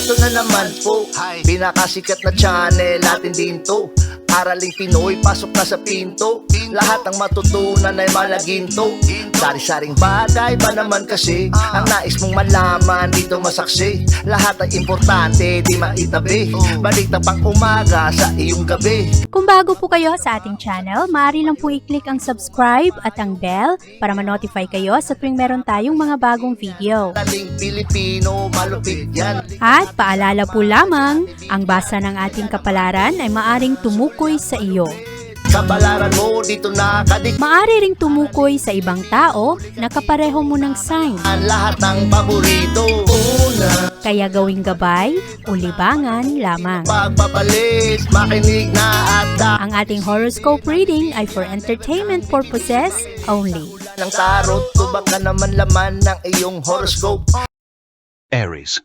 Eto na naman po, pinakasikat na channel natin din to. Araling Pinoy, pasok na sa pinto. Lahat ng matutunan ay malaginto. Sari-saring bagay ba naman kasi ang nais mong malaman dito masaksi. Lahat ay importante, di maitabi. Balik na pang umaga sa iyong gabi. Kung bago po kayo sa ating channel, maaari lang po i-click ang subscribe at ang bell para ma-notify kayo sa tuwing meron tayong mga bagong video. Taling Pilipino, malupit yan. At paalala po lamang, ang basa ng ating kapalaran ay maaring tumukoy sa iyo. Kapalaran mo dito nakadik. Maaari ring tumukoy sa ibang tao na kapareho mo ng sign. Ang lahat ng paborito. Una, Kaya gawing gabay o libangan lamang. pagpapalit, makinig na at Ang ating horoscope reading ay for entertainment purposes only. ng tarot. Tubak ka naman laman ng iyong horoscope. Aries.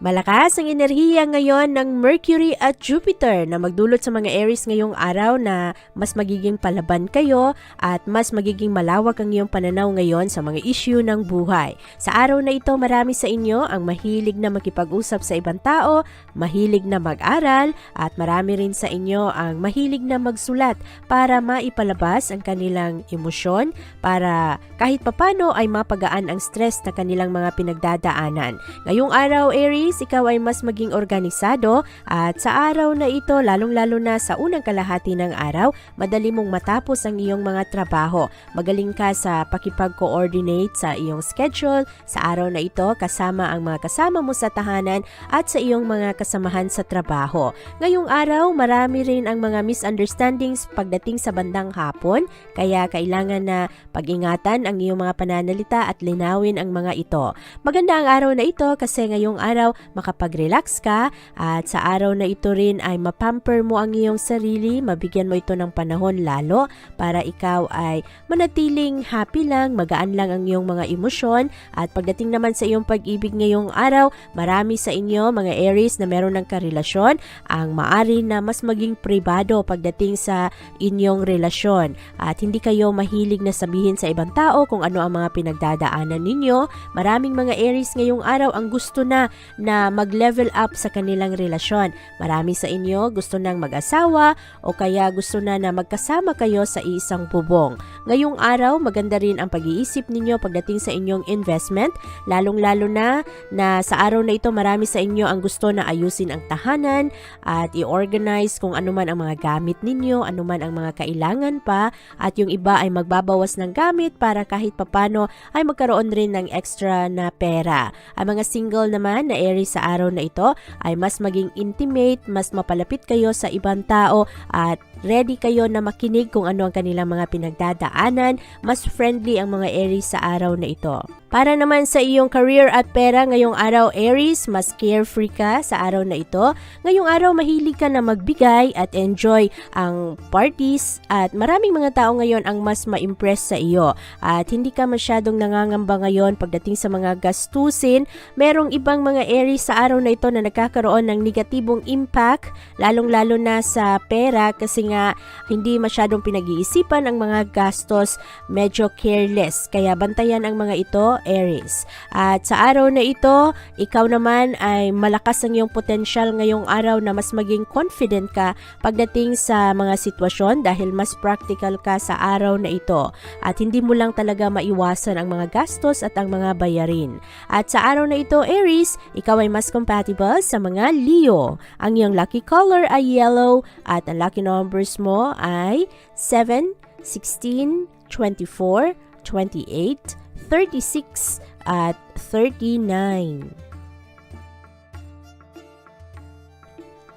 Malakas ang enerhiya ngayon ng Mercury at Jupiter na magdulot sa mga Aries ngayong araw na mas magiging palaban kayo at mas magiging malawak ang iyong pananaw ngayon sa mga issue ng buhay. Sa araw na ito, marami sa inyo ang mahilig na makipag-usap sa ibang tao, mahilig na mag-aral at marami rin sa inyo ang mahilig na magsulat para maipalabas ang kanilang emosyon para kahit papano ay mapagaan ang stress na kanilang mga pinagdadaanan. Ngayong araw, Aries, ikaw ay mas maging organisado at sa araw na ito, lalong-lalo na sa unang kalahati ng araw, madali mong matapos ang iyong mga trabaho. Magaling ka sa pakipag-coordinate sa iyong schedule sa araw na ito kasama ang mga kasama mo sa tahanan at sa iyong mga kasamahan sa trabaho. Ngayong araw, marami rin ang mga misunderstandings pagdating sa bandang hapon, kaya kailangan na pag-ingatan ang iyong mga pananalita at linawin ang mga ito. Maganda ang araw na ito kasi ngayong araw makapag-relax ka at sa araw na ito rin ay mapamper mo ang iyong sarili, mabigyan mo ito ng panahon lalo para ikaw ay manatiling happy lang, magaan lang ang iyong mga emosyon at pagdating naman sa iyong pag-ibig ngayong araw, marami sa inyo mga Aries na meron ng karelasyon ang maari na mas maging pribado pagdating sa inyong relasyon at hindi kayo mahilig na sabihin sa ibang tao kung ano ang mga pinagdadaanan ninyo. Maraming mga Aries ngayong araw ang gusto na mag-level up sa kanilang relasyon. Marami sa inyo gusto nang mag-asawa o kaya gusto na magkasama kayo sa isang bubong. Ngayong araw, maganda rin ang pag-iisip ninyo pagdating sa inyong investment, lalong-lalo na sa araw na ito marami sa inyo ang gusto na ayusin ang tahanan at i-organize kung ano man ang mga gamit ninyo, ano man ang mga kailangan pa at yung iba ay magbabawas ng gamit para kahit papano ay magkaroon rin ng extra na pera. Ang mga single naman na Aries sa araw na ito ay mas maging intimate, mas mapalapit kayo sa ibang tao at ready kayo na makinig kung ano ang kanilang mga pinagdadaanan. Mas friendly ang mga Aries sa araw na ito. Para naman sa iyong career at pera ngayong araw, Aries, mas carefree ka sa araw na ito. Ngayong araw, mahilig ka na magbigay at enjoy ang parties at maraming mga tao ngayon ang mas ma-impress sa iyo. At hindi ka masyadong nangangamba ngayon pagdating sa mga gastusin. Merong ibang mga Aries sa araw na ito na nagkakaroon ng negatibong impact, lalong-lalo na sa pera kasi nga hindi masyadong pinag-iisipan ang mga gastos, medyo careless. Kaya bantayan ang mga ito, Aries. At sa araw na ito, ikaw naman ay malakas ang iyong potensyal ngayong araw na mas maging confident ka pagdating sa mga sitwasyon dahil mas practical ka sa araw na ito. At hindi mo lang talaga maiwasan ang mga gastos at ang mga bayarin. At sa araw na ito, Aries, ikaw ay mas compatible sa mga Leo. Ang iyong lucky color ay yellow at ang lucky numbers mo ay 7, 16, 24, 28, 36 at 39.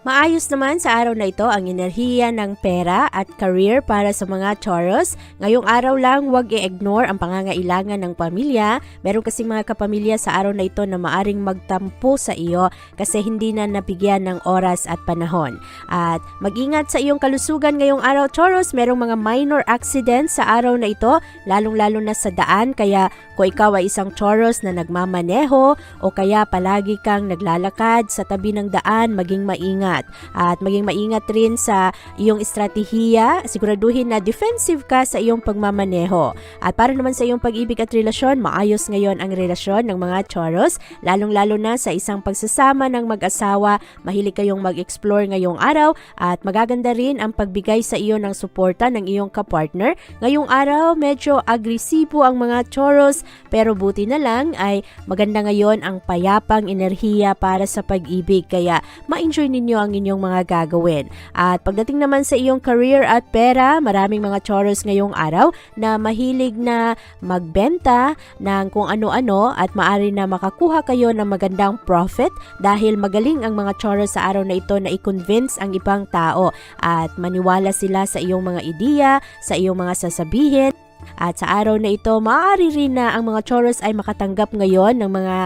Maayos naman sa araw na ito ang enerhiya ng pera at career para sa mga Taurus. Ngayong araw lang, huwag i-ignore ang pangangailangan ng pamilya. Meron kasi mga kapamilya sa araw na ito na maaring magtampo sa iyo kasi hindi na nabigyan ng oras at panahon. At mag-ingat sa iyong kalusugan ngayong araw, Taurus. Merong mga minor accidents sa araw na ito, lalong-lalo na sa daan. Kaya Kung ikaw ay isang Taurus na nagmamaneho o kaya palagi kang naglalakad sa tabi ng daan, maging maingat. At maging maingat rin sa iyong estratehiya, siguraduhin na defensive ka sa iyong pagmamaneho. At para naman sa iyong pag-ibig at relasyon, maayos ngayon ang relasyon ng mga Taurus, lalong-lalo na sa isang pagsasama ng mag-asawa. Mahilig kayong mag-explore ngayong araw at magaganda rin ang pagbigay sa iyo ng suporta ng iyong kapartner. Ngayong araw, medyo agresibo ang mga Taurus, pero buti na lang ay maganda ngayon ang payapang enerhiya para sa pag-ibig, kaya ma-enjoy ninyo ang inyong mga gagawin. At pagdating naman sa iyong career at pera, maraming mga Taurus ngayong araw na mahilig na magbenta ng kung ano-ano at maari na makakuha kayo ng magandang profit dahil magaling ang mga Taurus sa araw na ito na i-convince ang ibang tao at maniwala sila sa iyong mga ideya, sa iyong mga sasabihin. At sa araw na ito, maaari rin na ang mga Taurus ay makatanggap ngayon ng mga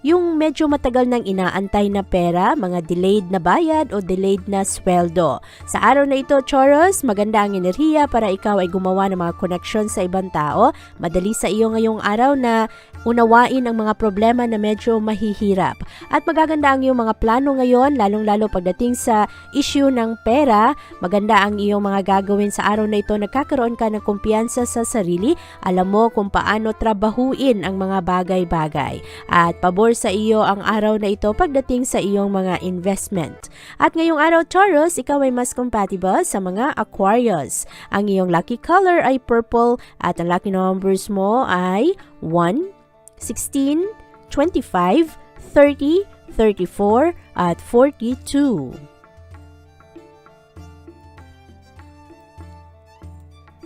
yung medyo matagal nang inaantay na pera, mga delayed na bayad o delayed na sweldo. Sa araw na ito, Taurus, maganda ang enerhiya para ikaw ay gumawa ng mga koneksyon sa ibang tao. Madali sa iyo ngayong araw na unawain ang mga problema na medyo mahihirap. At magaganda ang iyong mga plano ngayon, lalong-lalo pagdating sa issue ng pera. Maganda ang iyong mga gagawin sa araw na ito. Nagkakaroon ka ng kumpiyansa sa sarili. Alam mo kung paano trabahuin ang mga bagay-bagay. At pabor sa iyo ang araw na ito pagdating sa iyong mga investment. At ngayong araw, Taurus, ikaw ay mas compatible sa mga Aquarius. Ang iyong lucky color ay purple at ang lucky numbers mo ay 1, 16, 25, 30, 34 at 42.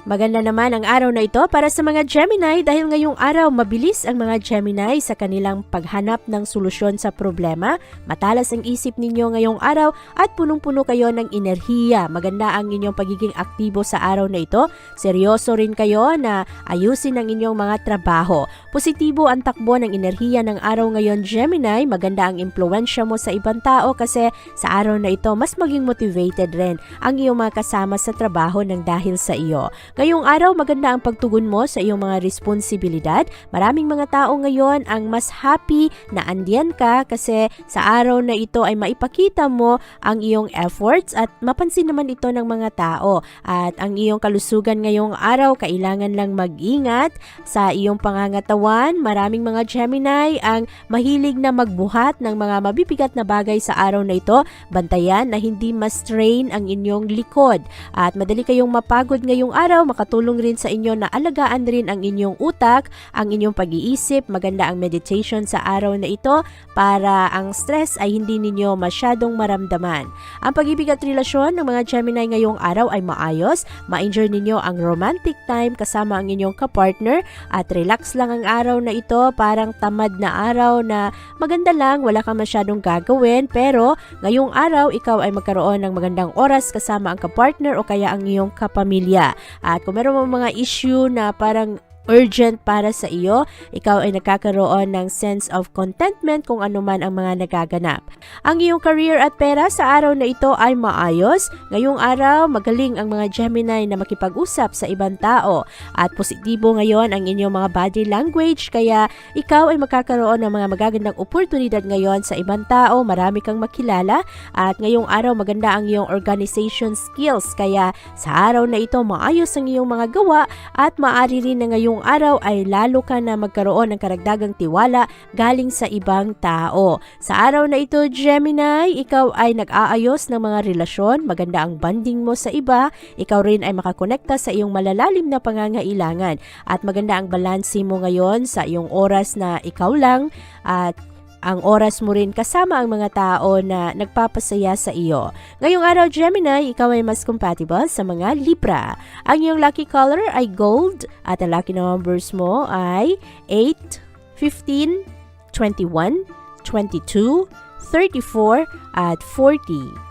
Maganda naman ang araw na ito para sa mga Gemini dahil ngayong araw mabilis ang mga Gemini sa kanilang paghanap ng solusyon sa problema. Matalas ang isip ninyo ngayong araw at punong-puno kayo ng enerhiya. Maganda ang inyong pagiging aktibo sa araw na ito. Seryoso rin kayo na ayusin ang inyong mga trabaho. Positibo ang takbo ng enerhiya ng araw ngayon, Gemini. Maganda ang impluwensya mo sa ibang tao kasi sa araw na ito mas maging motivated rin ang iyong mga kasama sa trabaho ng dahil sa iyo. Ngayong araw, maganda ang pagtugon mo sa iyong mga responsibilidad. Maraming mga tao ngayon ang mas happy na andiyan ka kasi sa araw na ito ay maipakita mo ang iyong efforts at mapansin naman ito ng mga tao. At ang iyong kalusugan ngayong araw, kailangan lang mag-ingat sa iyong pangangatawan. Maraming mga Gemini ang mahilig na magbuhat ng mga mabibigat na bagay sa araw na ito. Bantayan na hindi ma-strain ang inyong likod. At madali kayong mapagod ngayong araw, makatulong rin sa inyo na alagaan rin ang inyong utak, ang inyong pag-iisip. Maganda ang meditation sa araw na ito para ang stress ay hindi ninyo masyadong maramdaman. Ang pag-ibig at relasyon ng mga Gemini ngayong araw ay maayos. Ma-enjoy ninyo ang romantic time kasama ang inyong kapartner at relax lang ang araw na ito, parang tamad na araw na maganda lang, wala kang masyadong gagawin, pero ngayong araw ikaw ay magkaroon ng magandang oras kasama ang kapartner o kaya ang iyong kapamilya. At kung meron mo mga issue na parang urgent para sa iyo, ikaw ay nagkakaroon ng sense of contentment kung ano man ang mga nagaganap. Ang iyong career at pera sa araw na ito ay maayos. Ngayong araw, magaling ang mga Gemini na makipag-usap sa ibang tao at positibo ngayon ang inyong mga body language, kaya ikaw ay magkakaroon ng mga magagandang oportunidad ngayon sa ibang tao. Marami kang makilala at ngayong araw maganda ang iyong organization skills, kaya sa araw na ito maayos ang iyong mga gawa at maaari rin na ngayong araw ay lalo ka na magkaroon ng karagdagang tiwala galing sa ibang tao. Sa araw na ito, Gemini, ikaw ay nag-aayos ng mga relasyon, maganda ang bonding mo sa iba, ikaw rin ay makakonekta sa iyong malalalim na pangangailangan at maganda ang balanse mo ngayon sa iyong oras na ikaw lang at ang oras mo rin kasama ang mga tao na nagpapasaya sa iyo. Ngayong araw, Gemini, ikaw ay mas compatible sa mga Libra. Ang iyong lucky color ay gold at ang lucky numbers mo ay 8, 15, 21, 22, 34 at 40.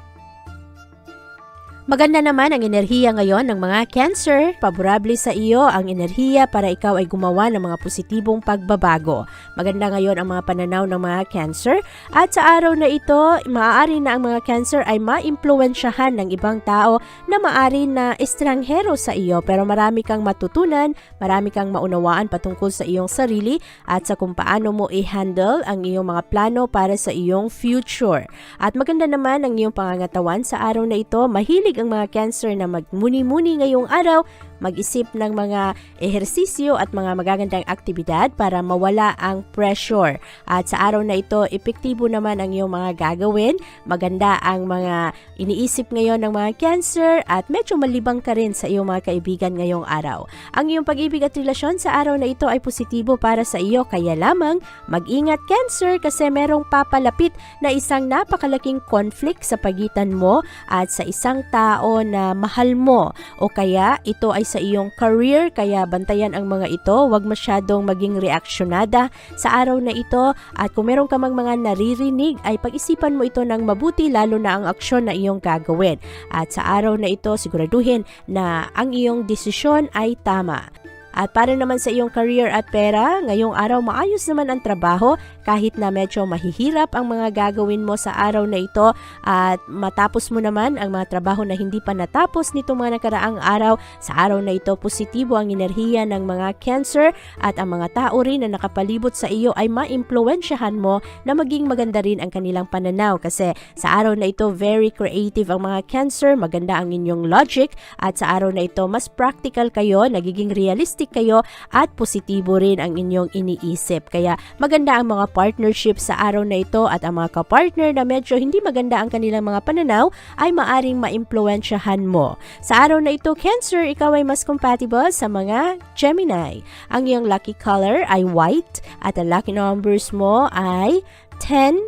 Maganda naman ang enerhiya ngayon ng mga Cancer. Paborable sa iyo ang enerhiya para ikaw ay gumawa ng mga positibong pagbabago. Maganda ngayon ang mga pananaw ng mga Cancer. At sa araw na ito, maaari na ang mga Cancer ay maimpluwensyahan ng ibang tao na maaari na estranghero sa iyo. Pero marami kang matutunan, marami kang maunawaan patungkol sa iyong sarili at sa kung paano mo i-handle ang iyong mga plano para sa iyong future. At maganda naman ang iyong pangangatawan sa araw na ito. Mahilig ang mga Cancer na magmuni-muni ngayong araw, mag-isip ng mga ehersisyo at mga magagandang aktibidad para mawala ang pressure. At sa araw na ito, epektibo naman ang iyong mga gagawin. Maganda ang mga iniisip ngayon ng mga Cancer at medyo malibang ka rin sa iyong mga kaibigan ngayong araw. Ang iyong pag-ibig at relasyon sa araw na ito ay positibo para sa iyo, kaya lamang mag-ingat Cancer kasi merong papalapit na isang napakalaking conflict sa pagitan mo at sa isang tao na mahal mo, o kaya ito ay sa iyong career, kaya bantayan ang mga ito, huwag masyadong maging reaksyonada sa araw na ito, at kung meron ka mang mga naririnig ay pag-isipan mo ito ng mabuti, lalo na ang aksyon na iyong gagawin. At sa araw na ito, siguraduhin na ang iyong desisyon ay tama. At para naman sa iyong career at pera, ngayong araw maayos naman ang trabaho kahit na medyo mahihirap ang mga gagawin mo sa araw na ito, at matapos mo naman ang mga trabaho na hindi pa natapos nito mga nakaraang araw. Sa araw na ito, positibo ang enerhiya ng mga Cancer at ang mga tao rin na nakapalibot sa iyo ay maimpluwensyahan mo na maging maganda rin ang kanilang pananaw, kasi sa araw na ito very creative ang mga Cancer, maganda ang inyong logic, at sa araw na ito mas practical kayo, nagiging realistic kayo at positibo rin ang inyong iniisip. Kaya maganda ang mga partnership sa araw na ito, at ang mga kapartner na medyo hindi maganda ang kanilang mga pananaw ay maaring maimpluwensyahan mo. Sa araw na ito, Cancer, ikaw ay mas compatible sa mga Gemini. Ang iyong lucky color ay white at ang lucky numbers mo ay 10,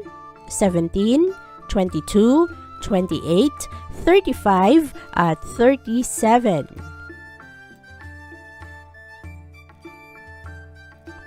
17, 22, 28, 35 at 37.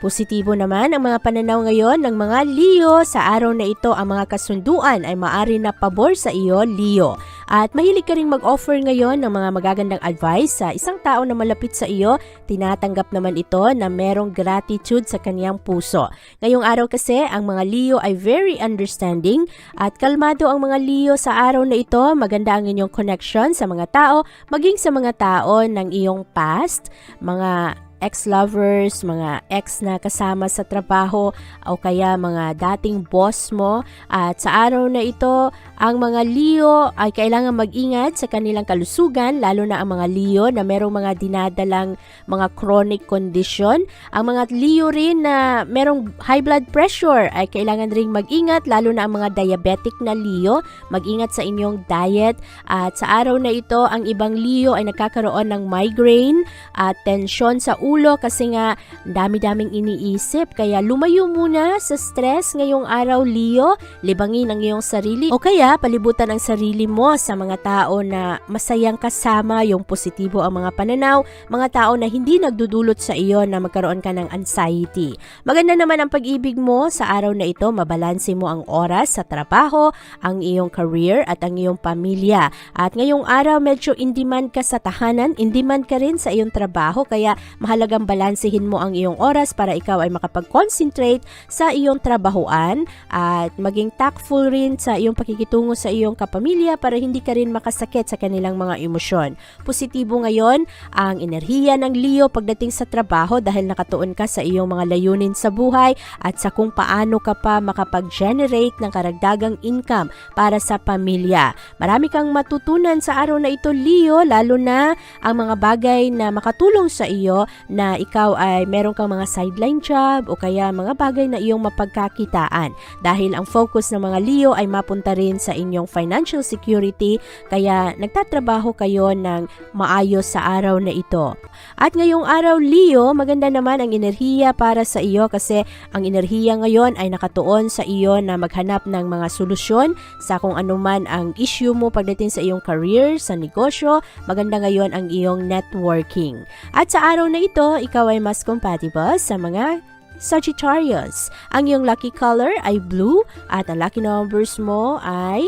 Positibo naman ang mga pananaw ngayon ng mga Leo. Sa araw na ito, ang mga kasunduan ay maaari na pabor sa iyo, Leo. At mahilig ka ring mag-offer ngayon ng mga magagandang advice sa isang tao na malapit sa iyo. Tinatanggap naman ito na merong gratitude sa kaniyang puso. Ngayong araw kasi, ang mga Leo ay very understanding at kalmado ang mga Leo sa araw na ito. Maganda ang inyong connection sa mga tao, maging sa mga tao ng iyong past, mga ex-lovers, mga ex na kasama sa trabaho, o kaya mga dating boss mo. At sa araw na ito, ang mga Leo ay kailangan mag-ingat sa kanilang kalusugan, lalo na ang mga Leo na merong mga dinadalang mga chronic condition. Ang mga Leo rin na merong high blood pressure ay kailangan ring mag-ingat, lalo na ang mga diabetic na Leo. Mag-ingat sa inyong diet. At sa araw na ito, ang ibang Leo ay nagkakaroon ng migraine at tensyon sa ulo kasi nga dami-daming iniisip. Kaya lumayo muna sa stress ngayong araw, Leo. Libangin ang iyong sarili, o kaya palibutan ang sarili mo sa mga tao na masayang kasama, yung positibo ang mga pananaw, mga tao na hindi nagdudulot sa iyo na magkaroon ka ng anxiety. Maganda naman ang pag-ibig mo sa araw na ito. Mabalanse mo ang oras sa trabaho, ang iyong career at ang iyong pamilya. At ngayong araw medyo in demand ka sa tahanan, in demand ka rin sa iyong trabaho, kaya mahalagang balansehin mo ang iyong oras para ikaw ay makapag-concentrate sa iyong trabahuan at maging tactful rin sa iyong pakikitungo sa iyong kapamilya para hindi ka rin makasakit sa kanilang mga emosyon. Positibo ngayon ang enerhiya ng Leo pagdating sa trabaho dahil nakatuon ka sa iyong mga layunin sa buhay at sa kung paano ka pa makapag-generate ng karagdagang income para sa pamilya. Marami kang matutunan sa araw na ito, Leo, lalo na ang mga bagay na makatulong sa iyo na ikaw ay meron kang mga sideline job o kaya mga bagay na iyong mapagkakitaan. Dahil ang focus ng mga Leo ay mapunta rin sa inyong financial security, kaya nagtatrabaho kayo ng maayos sa araw na ito. At ngayong araw, Leo, maganda naman ang enerhiya para sa iyo kasi ang enerhiya ngayon ay nakatuon sa iyo na maghanap ng mga solusyon sa kung anuman ang issue mo pagdating sa iyong career, sa negosyo. Maganda ngayon ang iyong networking. At sa araw na ito, ikaw ay mas compatible sa mga Sagittarius. Ang iyong lucky color ay blue at ang lucky numbers mo ay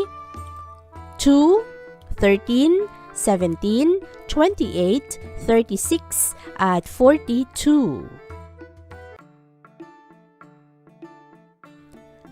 2, 13, 17, 28, 36, at 42.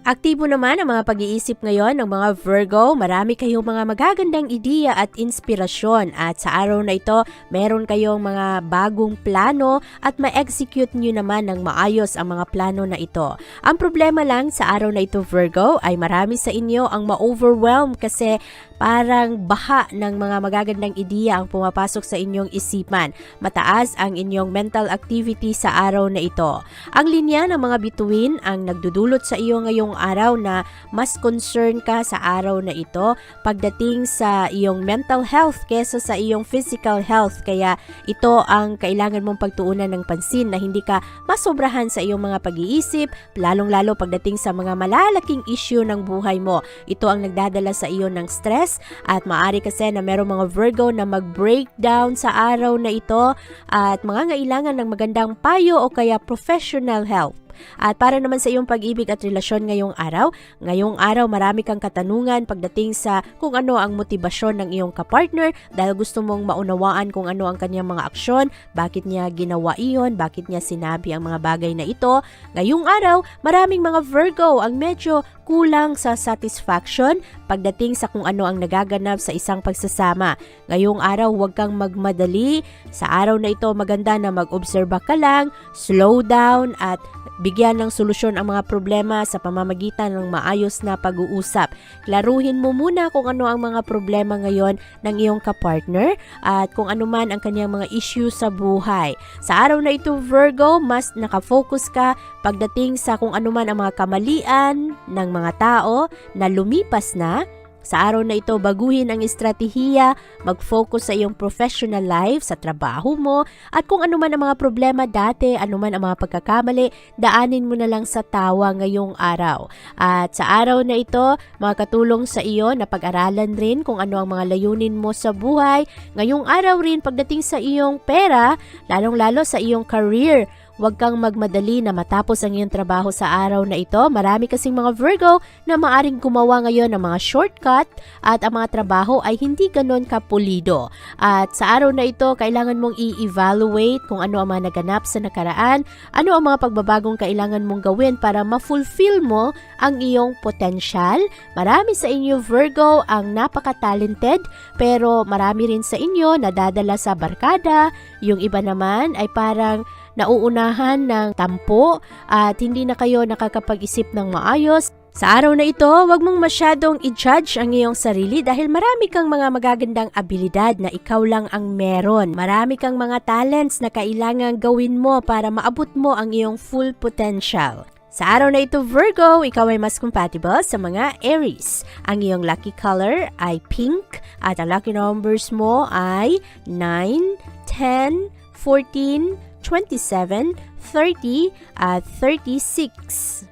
Aktibo naman ang mga pag-iisip ngayon ng mga Virgo. Marami kayong mga magagandang ideya at inspirasyon at sa araw na ito, meron kayong mga bagong plano at ma-execute nyo naman ng maayos ang mga plano na ito. Ang problema lang sa araw na ito, Virgo, ay marami sa inyo ang ma-overwhelm kasi parang baha ng mga magagandang ideya ang pumapasok sa inyong isipan. Mataas ang inyong mental activity sa araw na ito. Ang linya ng mga bituin ang nagdudulot sa iyo ngayong araw na mas concern ka sa araw na ito pagdating sa iyong mental health kesa sa iyong physical health. Kaya ito ang kailangan mong pagtuunan ng pansin na hindi ka masobrahan sa iyong mga pag-iisip, lalong-lalo pagdating sa mga malalaking issue ng buhay mo. Ito ang nagdadala sa iyo ng stress at maaari kasi na merong mga Virgo na mag-breakdown sa araw na ito at mangangailangan ng magandang payo o kaya professional help. At para naman sa iyong pag-ibig at relasyon ngayong araw marami kang katanungan pagdating sa kung ano ang motibasyon ng iyong kapartner dahil gusto mong maunawaan kung ano ang kanyang mga aksyon, bakit niya ginawa iyon, bakit niya sinabi ang mga bagay na ito. Ngayong araw, maraming mga Virgo ang medyo kulang sa satisfaction pagdating sa kung ano ang nagaganap sa isang pagsasama. Ngayong araw, huwag kang magmadali. Sa araw na ito, maganda na mag-obserba ka lang, slow down at bigyan ng solusyon ang mga problema sa pamamagitan ng maayos na pag-uusap. Klaruhin mo muna kung ano ang mga problema ngayon ng iyong kapartner at kung ano man ang kanyang mga issue sa buhay. Sa araw na ito, Virgo, mas nakafocus ka pagdating sa kung ano man ang mga kamalian ng mga tao na lumipas na. Sa araw na ito, baguhin ang estratehiya, mag-focus sa iyong professional life, sa trabaho mo, at kung ano man ang mga problema dati, ano man ang mga pagkakamali, daanin mo na lang sa tawa ngayong araw. At sa araw na ito, makakatulong sa iyo na pag-aralan rin kung ano ang mga layunin mo sa buhay. Ngayong araw rin, pagdating sa iyong pera, lalong-lalo sa iyong career, huwag kang magmadali na matapos ang iyong trabaho sa araw na ito. Marami kasing mga Virgo na maaring gumawa ngayon ng mga shortcut at ang mga trabaho ay hindi ganon kapulido. At sa araw na ito, kailangan mong i-evaluate kung ano ang mga naganap sa nakaraan, ano ang mga pagbabagong kailangan mong gawin para ma-fulfill mo ang iyong potensyal. Marami sa inyo Virgo ang napaka-talented pero marami rin sa inyo na dadala sa barkada. Yung iba naman ay parang nauunahan ng tampo at hindi na kayo nakakapag-isip ng maayos. Sa araw na ito, huwag mong masyadong i-judge ang iyong sarili dahil marami kang mga magagandang abilidad na ikaw lang ang meron. Marami kang mga talents na kailangang gawin mo para maabot mo ang iyong full potential. Sa araw na ito, Virgo, ikaw ay mas compatible sa mga Aries. Ang iyong lucky color ay pink at ang lucky numbers mo ay 9, 10, 14, 27, 30, at 36.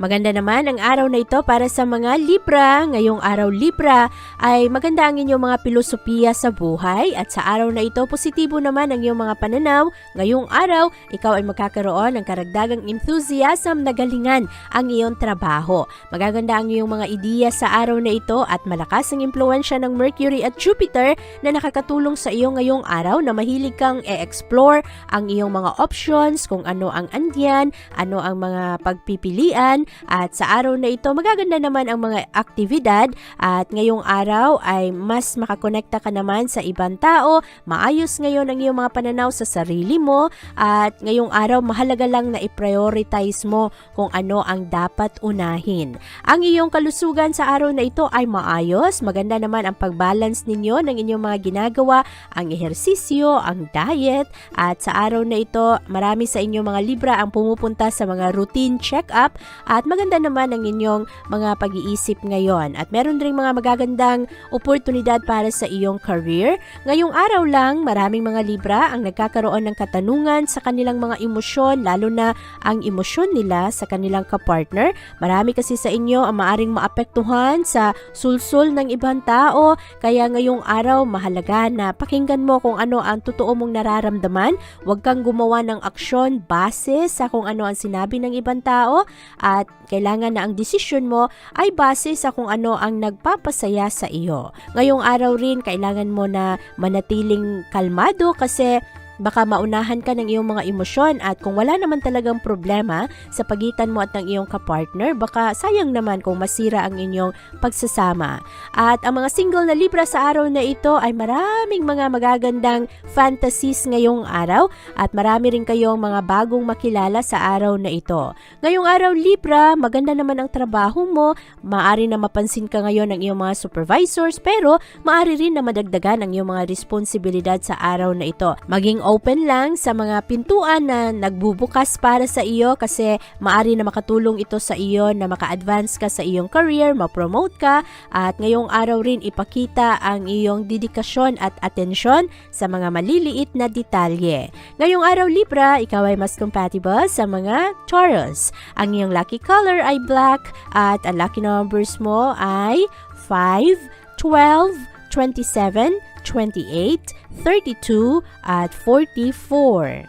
Maganda naman ang araw na ito para sa mga Libra. Ngayong araw Libra ay maganda ang inyong mga pilosopiya sa buhay at sa araw na ito positibo naman ang iyong mga pananaw. Ngayong araw, ikaw ay magkakaroon ng karagdagang enthusiasm na galingan ang iyong trabaho. Magaganda ang iyong mga ideya sa araw na ito at malakas ang impluensya ng Mercury at Jupiter na nakakatulong sa iyo ngayong araw na mahilig kang e-explore ang iyong mga options, kung ano ang andyan, ano ang mga pagpipilian. At sa araw na ito, magaganda naman ang mga aktibidad at ngayong araw ay mas makakonekta ka naman sa ibang tao. Maayos ngayon ang iyong mga pananaw sa sarili mo at ngayong araw mahalaga lang na i-prioritize mo kung ano ang dapat unahin. Ang iyong kalusugan sa araw na ito ay maayos. Maganda naman ang pag-balance ninyo ng inyong mga ginagawa, ang ehersisyo, ang diet at sa araw na ito, marami sa inyong mga Libra ang pumupunta sa mga routine check-up at maganda naman ang inyong mga pag-iisip ngayon. At meron ring mga magagandang oportunidad para sa iyong career. Ngayong araw lang, maraming mga Libra ang nagkakaroon ng katanungan sa kanilang mga emosyon, lalo na ang emosyon nila sa kanilang kapartner. Marami kasi sa inyo ang maaring maapektuhan sa sulsul ng ibang tao. Kaya ngayong araw, mahalaga na pakinggan mo kung ano ang totoo mong nararamdaman. Huwag kang gumawa ng aksyon base sa kung ano ang sinabi ng ibang tao. At at kailangan na ang desisyon mo ay base sa kung ano ang nagpapasaya sa iyo. Ngayong araw rin, kailangan mo na manatiling kalmado kasi baka maunahan ka ng iyong mga emosyon at kung wala naman talagang problema sa pagitan mo at ng iyong kapartner, baka sayang naman kung masira ang inyong pagsasama. At ang mga single na Libra sa araw na ito ay maraming mga magagandang fantasies ngayong araw at marami rin kayong mga bagong makilala sa araw na ito. Ngayong araw Libra, maganda naman ang trabaho mo, maaari na mapansin ka ngayon ng iyong mga supervisors pero maaari rin na madagdagan ang iyong mga responsibilidad sa araw na ito. Maging open lang sa mga pintuan na nagbubukas para sa iyo kasi maaari na makatulong ito sa iyo na maka-advance ka sa iyong career, ma-promote ka at ngayong araw rin ipakita ang iyong dedikasyon at atensyon sa mga maliliit na detalye. Ngayong araw Libra, ikaw ay mas compatible sa mga Taurus. Ang iyong lucky color ay black at ang lucky numbers mo ay 5, 12, 27, 28, 32 at 44.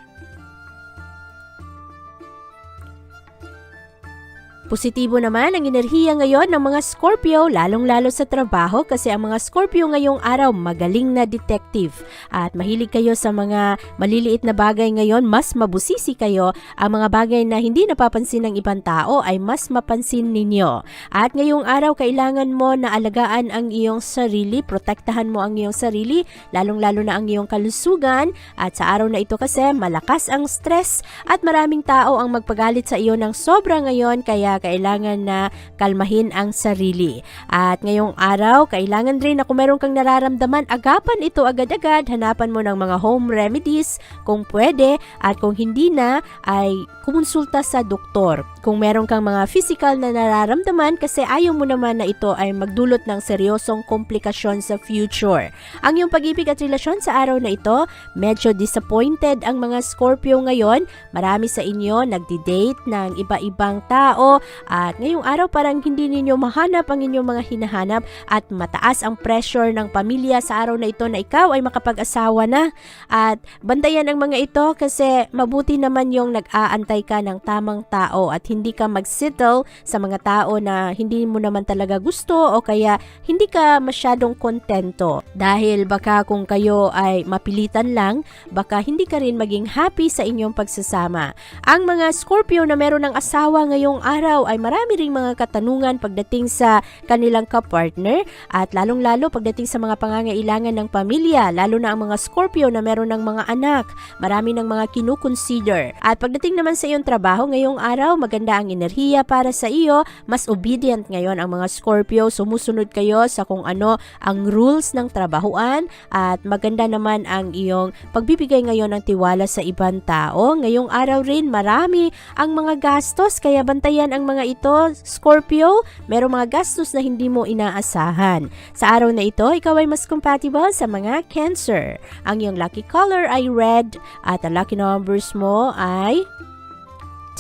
Positibo naman ang enerhiya ngayon ng mga Scorpio, lalong-lalo sa trabaho kasi ang mga Scorpio ngayong araw magaling na detective at mahilig kayo sa mga maliliit na bagay ngayon, mas mabusisi kayo. Ang mga bagay na hindi napapansin ng ibang tao ay mas mapansin ninyo. At ngayong araw kailangan mo na alagaan ang iyong sarili, protektahan mo ang iyong sarili, lalong-lalo na ang iyong kalusugan at sa araw na ito kasi malakas ang stress at maraming tao ang magpagalit sa iyo ng sobra ngayon kaya kailangan na kalmahin ang sarili. At ngayong araw, kailangan rin na kung meron kang nararamdaman, agapan ito agad-agad, hanapan mo ng mga home remedies kung pwede at kung hindi na, ay kumonsulta sa doktor. Kung meron kang mga physical na nararamdaman kasi ayaw mo naman na ito ay magdulot ng seryosong komplikasyon sa future. Ang iyong pag-ibig at relasyon sa araw na ito, medyo disappointed ang mga Scorpio ngayon. Marami sa inyo nagdi-date ng iba-ibang tao at ngayong araw parang hindi ninyo mahanap ang inyong mga hinahanap at mataas ang pressure ng pamilya sa araw na ito na ikaw ay makapag-asawa na. At bantayan ang mga ito kasi mabuti naman yung nag-aantay ka ng tamang tao at hindi ka mag-settle sa mga tao na hindi mo naman talaga gusto o kaya hindi ka masyadong kontento. Dahil baka kung kayo ay mapilitan lang, baka hindi ka rin maging happy sa inyong pagsasama. Ang mga Scorpio na meron ng asawa ngayong araw ay marami ring mga katanungan pagdating sa kanilang kapartner at lalong-lalo pagdating sa mga pangangailangan ng pamilya, lalo na ang mga Scorpio na meron ng mga anak. Marami ng mga kinukonsider. At pagdating naman sa iyong trabaho ngayong araw, maganda ang enerhiya para sa iyo. Mas obedient ngayon ang mga Scorpio. Sumusunod kayo sa kung ano ang rules ng trabahuan at maganda naman ang iyong pagbibigay ngayon ng tiwala sa ibang tao. Ngayong araw rin marami ang mga gastos kaya bantayan ang mga ito, Scorpio. Merong mga gastos na hindi mo inaasahan. Sa araw na ito, ikaw ay mas compatible sa mga Cancer. Ang iyong lucky color ay red at ang lucky numbers mo ay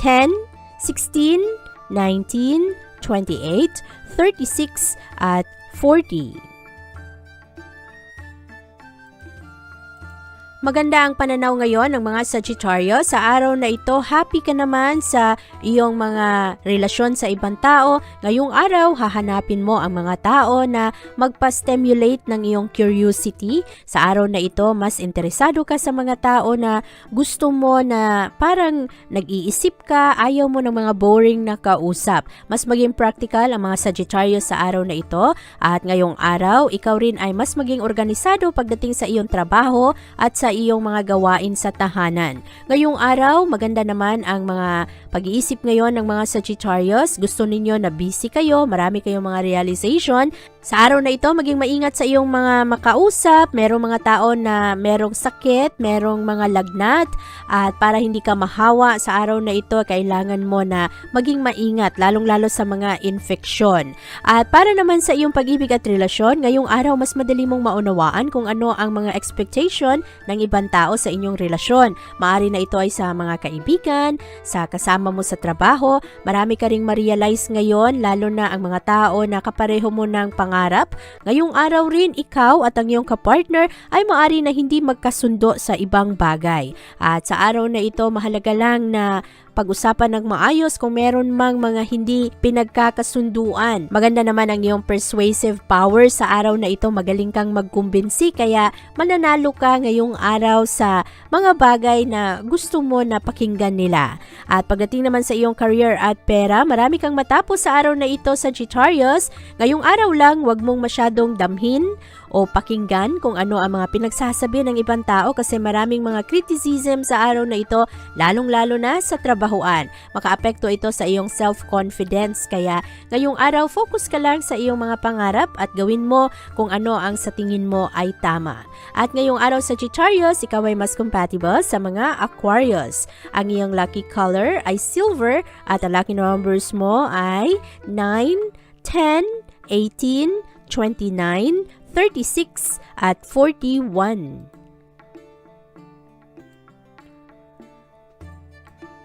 10, 16, 19, 28, 36 at 40. Maganda ang pananaw ngayon ng mga Sagittario. Sa araw na ito, happy ka naman sa iyong mga relasyon sa ibang tao. Ngayong araw, hahanapin mo ang mga tao na magpa-stimulate ng iyong curiosity. Sa araw na ito, mas interesado ka sa mga tao na gusto mo na parang nag-iisip ka, ayaw mo ng mga boring na kausap. Mas maging practical ang mga Sagittario sa araw na ito. At ngayong araw, ikaw rin ay mas maging organisado pagdating sa iyong trabaho at sa iyong mga gawain sa tahanan. Ngayong araw, maganda naman ang mga pag-iisip ngayon ng mga Sagittarius. Gusto ninyo na busy kayo, marami kayong mga realization. Sa araw na ito, maging maingat sa iyong mga makausap. Merong mga tao na merong sakit, merong mga lagnat, at para hindi ka mahawa sa araw na ito, kailangan mo na maging maingat, lalong-lalo sa mga infeksyon. At para naman sa iyong pag-ibig at relasyon, ngayong araw mas madali mong maunawaan kung ano ang mga expectation ng ibang tao sa inyong relasyon. Maari na ito ay sa mga kaibigan, sa kasama mo sa trabaho. Marami ka ring ma-realize ngayon, lalo na ang mga tao na kapareho mo ng pangarap. Ngayong araw rin, ikaw at ang iyong kapartner ay maari na hindi magkasundo sa ibang bagay. At sa araw na ito, mahalaga lang na pag-usapan ng maayos kung meron mang mga hindi pinagkakasunduan. Maganda naman ang iyong persuasive power sa araw na ito. Magaling kang magkumbinsi kaya mananalo ka ngayong araw sa mga bagay na gusto mo na pakinggan nila. At pagdating naman sa iyong career at pera, marami kang matapos sa araw na ito, Sagittarius. Ngayong araw lang, huwag mong masyadong damhin o pakinggan kung ano ang mga pinagsasabi ng ibang tao kasi maraming mga criticism sa araw na ito, lalong-lalo na sa trabahuan. Makaapekto ito sa iyong self-confidence kaya ngayong araw focus ka lang sa iyong mga pangarap at gawin mo kung ano ang sa tingin mo ay tama. At ngayong araw, Sagittarius, ikaw ay mas compatible sa mga Aquarius. Ang iyong lucky color ay silver at ang lucky numbers mo ay 9, 10, 18, 29, 36 at 41.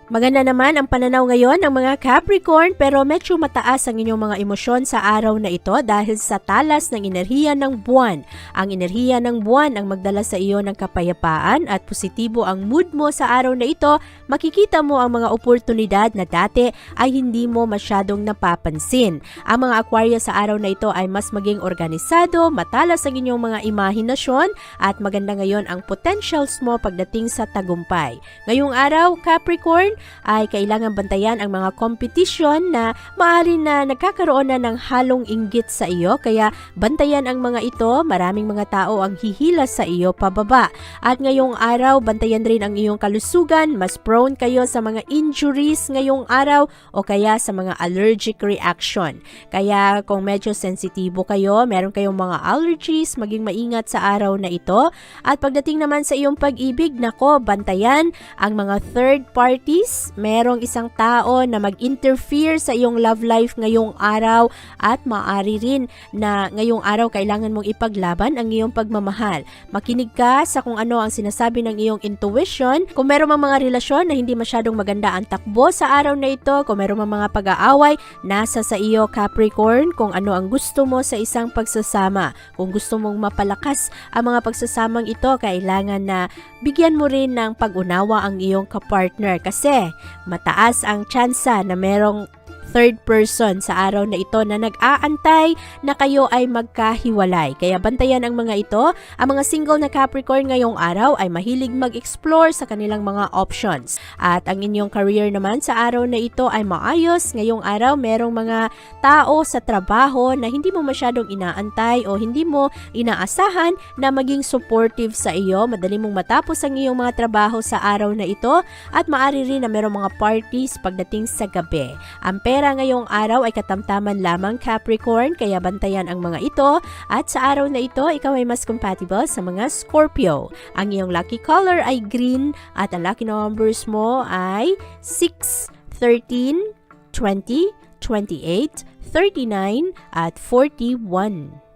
Maganda naman ang pananaw ngayon ng mga Capricorn pero medyo mataas ang inyong mga emosyon sa araw na ito dahil sa talas ng enerhiya ng buwan. Ang enerhiya ng buwan ang magdala sa iyo ng kapayapaan at positibo ang mood mo sa araw na ito. Makikita mo ang mga oportunidad na dati ay hindi mo masyadong napapansin. Ang mga Aquarius sa araw na ito ay mas maging organisado, matalas ang inyong mga imahinasyon at maganda ngayon ang potentials mo pagdating sa tagumpay. Ngayong araw, Capricorn, ay kailangan bantayan ang mga competition na maaari na nagkakaroon na ng halong inggit sa iyo kaya bantayan ang mga ito, maraming mga tao ang hihilas sa iyo pababa. At ngayong araw, bantayan rin ang iyong kalusugan, mas prone kayo sa mga injuries ngayong araw o kaya sa mga allergic reaction. Kaya kung medyo sensitibo kayo, meron kayong mga allergies, maging maingat sa araw na ito. At pagdating naman sa iyong pag-ibig, nako, bantayan ang mga third parties. Merong isang tao na mag-interfere sa iyong love life ngayong araw at maaari rin na ngayong araw kailangan mong ipaglaban ang iyong pagmamahal. Makinig ka sa kung ano ang sinasabi ng iyong intuition. Kung meron mang mga relasyon na hindi masyadong maganda ang takbo sa araw na ito, kung meron mang mga pag-aaway, nasa sa iyo, Capricorn, kung ano ang gusto mo sa isang pagsasama. Kung gusto mong mapalakas ang mga pagsasamang ito, kailangan na bigyan mo rin ng pag-unawa ang iyong kapartner kasi mataas ang tsansa na merong third person sa araw na ito na nag-aantay na kayo ay magkahiwalay. Kaya bantayan ang mga ito. Ang mga single na Capricorn ngayong araw ay mahilig mag-explore sa kanilang mga options. At ang inyong career naman sa araw na ito ay maayos. Ngayong araw merong mga tao sa trabaho na hindi mo masyadong inaantay o hindi mo inaasahan na maging supportive sa iyo. Madali mong matapos ang iyong mga trabaho sa araw na ito at maaari rin na merong mga parties pagdating sa gabi. Ang pera ngayong araw ay katamtaman lamang, Capricorn, kaya bantayan ang mga ito at sa araw na ito, ikaw ay mas compatible sa mga Scorpio. Ang iyong lucky color ay green at ang lucky numbers mo ay 6, 13, 20, 28, 39 at 41.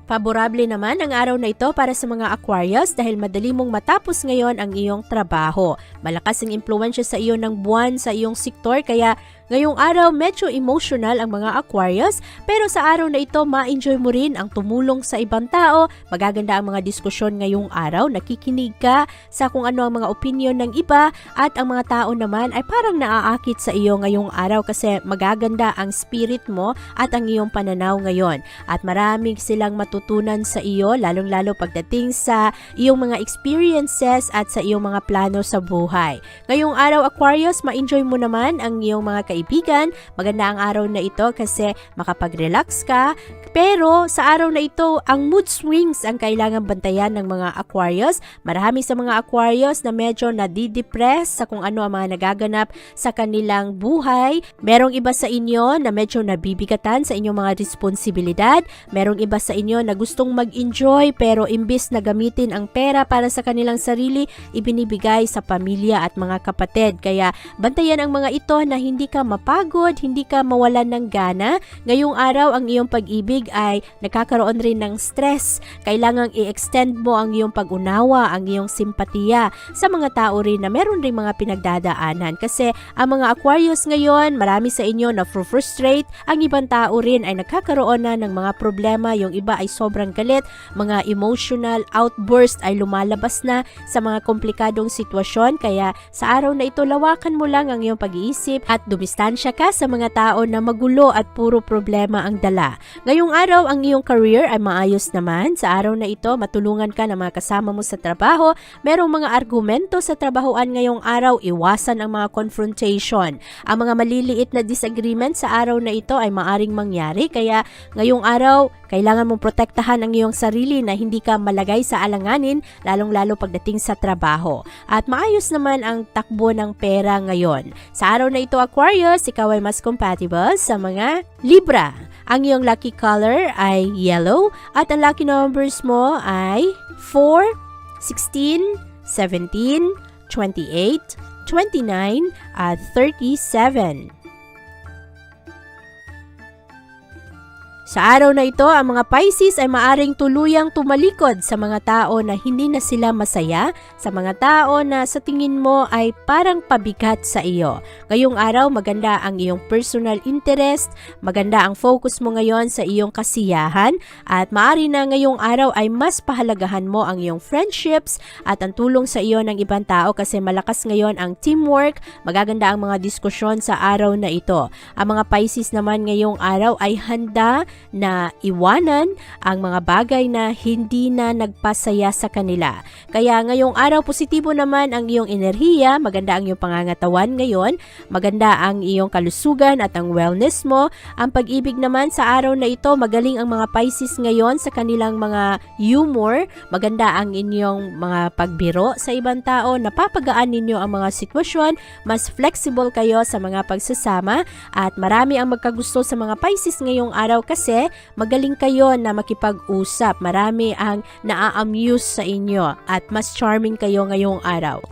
Favorable naman ang araw na ito para sa mga Aquarius dahil madali mong matapos ngayon ang iyong trabaho. Malakas ang impluwensya sa iyo ng buwan sa iyong sektor kaya ngayong araw medyo emotional ang mga Aquarius pero sa araw na ito ma-enjoy mo rin ang tumulong sa ibang tao. Magaganda ang mga diskusyon ngayong araw, nakikinig ka sa kung ano ang mga opinion ng iba at ang mga tao naman ay parang naaakit sa iyo ngayong araw kasi magaganda ang spirit mo at ang iyong pananaw ngayon. At maraming silang matutunan sa iyo lalong-lalo pagdating sa iyong mga experiences at sa iyong mga plano sa buhay. Ngayong araw Aquarius, ma-enjoy mo naman ang iyong mga kaibigan. Maganda ang araw na ito kasi makapag-relax ka. Pero sa araw na ito, ang mood swings ang kailangan bantayan ng mga Aquarius. Marami sa mga Aquarius na medyo nadidepress sa kung ano ang mga nagaganap sa kanilang buhay. Merong iba sa inyo na medyo nabibigatan sa inyong mga responsibilidad. Merong iba sa inyo na gustong mag-enjoy pero imbis na gamitin ang pera para sa kanilang sarili, ibinibigay sa pamilya at mga kapatid. Kaya bantayan ang mga ito na hindi ka mapagod, hindi ka mawalan ng gana. Ngayong araw, ang iyong pag-ibig ay nakakaroon rin ng stress. Kailangang i-extend mo ang iyong pag-unawa, ang iyong simpatiya sa mga tao rin na meron rin mga pinagdadaanan. Kasi ang mga Aquarius ngayon, marami sa inyo na frustrate. Ang ibang tao rin ay nagkakaroon na ng mga problema. Yung iba ay sobrang galit, mga emotional outburst ay lumalabas na sa mga komplikadong sitwasyon. Kaya sa araw na ito, lawakan mo lang ang iyong pag-iisip at dumistansya ka sa mga tao na magulo at puro problema ang dala. Ngayong araw, ang iyong career ay maayos naman. Sa araw na ito, matulungan ka ng mga kasama mo sa trabaho. Merong mga argumento sa trabahoan ngayong araw, iwasan ang mga confrontation. Ang mga maliliit na disagreement sa araw na ito ay maaring mangyari, kaya ngayong araw, kailangan mong protektahan ang iyong sarili na hindi ka malagay sa alanganin, lalong-lalo pagdating sa trabaho. At maayos naman ang takbo ng pera ngayon. Sa araw na ito, Aquarius, ikaw ay mas compatible sa mga Libra. Ang iyong lucky color ay yellow at ang lucky numbers mo ay 4, 16, 17, 28, 29 at 37. Sa araw na ito, ang mga Pisces ay maaring tuluyang tumalikod sa mga tao na hindi na sila masaya, sa mga tao na sa tingin mo ay parang pabigat sa iyo. Ngayong araw, maganda ang iyong personal interest, maganda ang focus mo ngayon sa iyong kasiyahan, at maaari na ngayong araw ay mas pahalagahan mo ang iyong friendships at ang tulong sa iyo ng ibang tao kasi malakas ngayon ang teamwork, magaganda ang mga diskusyon sa araw na ito. Ang mga Pisces naman ngayong araw ay handa na iwanan ang mga bagay na hindi na nagpasaya sa kanila. Kaya ngayong araw, positibo naman ang iyong enerhiya, maganda ang iyong pangangatawan ngayon, maganda ang iyong kalusugan at ang wellness mo. Ang pag-ibig naman sa araw na ito, magaling ang mga Pisces ngayon sa kanilang mga humor, maganda ang inyong mga pagbiro sa ibang tao, napapagaan ninyo ang mga sitwasyon, mas flexible kayo sa mga pagsasama, at marami ang magkagusto sa mga Pisces ngayong araw kasi magaling kayo na makipag-usap. Marami ang naa-amuse sa inyo at mas charming kayo ngayong araw.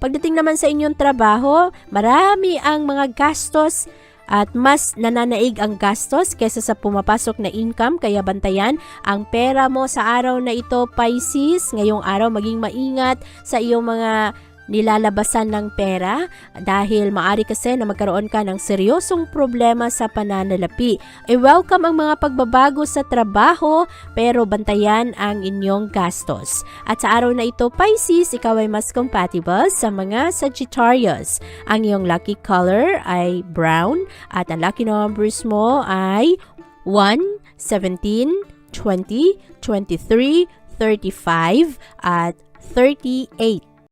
Pagdating naman sa inyong trabaho, marami ang mga gastos at mas nananaig ang gastos kaysa sa pumapasok na income, kaya bantayan ang pera mo sa araw na ito, Pisces. Ngayong araw, maging maingat sa iyong mga nilalabasan ng pera dahil maari kasi na magkaroon ka ng seryosong problema sa pananalapi. I-welcome ang mga pagbabago sa trabaho pero bantayan ang inyong gastos. At sa araw na ito, Pisces, ikaw ay mas compatible sa mga Sagittarius. Ang iyong lucky color ay brown at ang lucky numbers mo ay 1, 17, 20, 23, 35 at 38.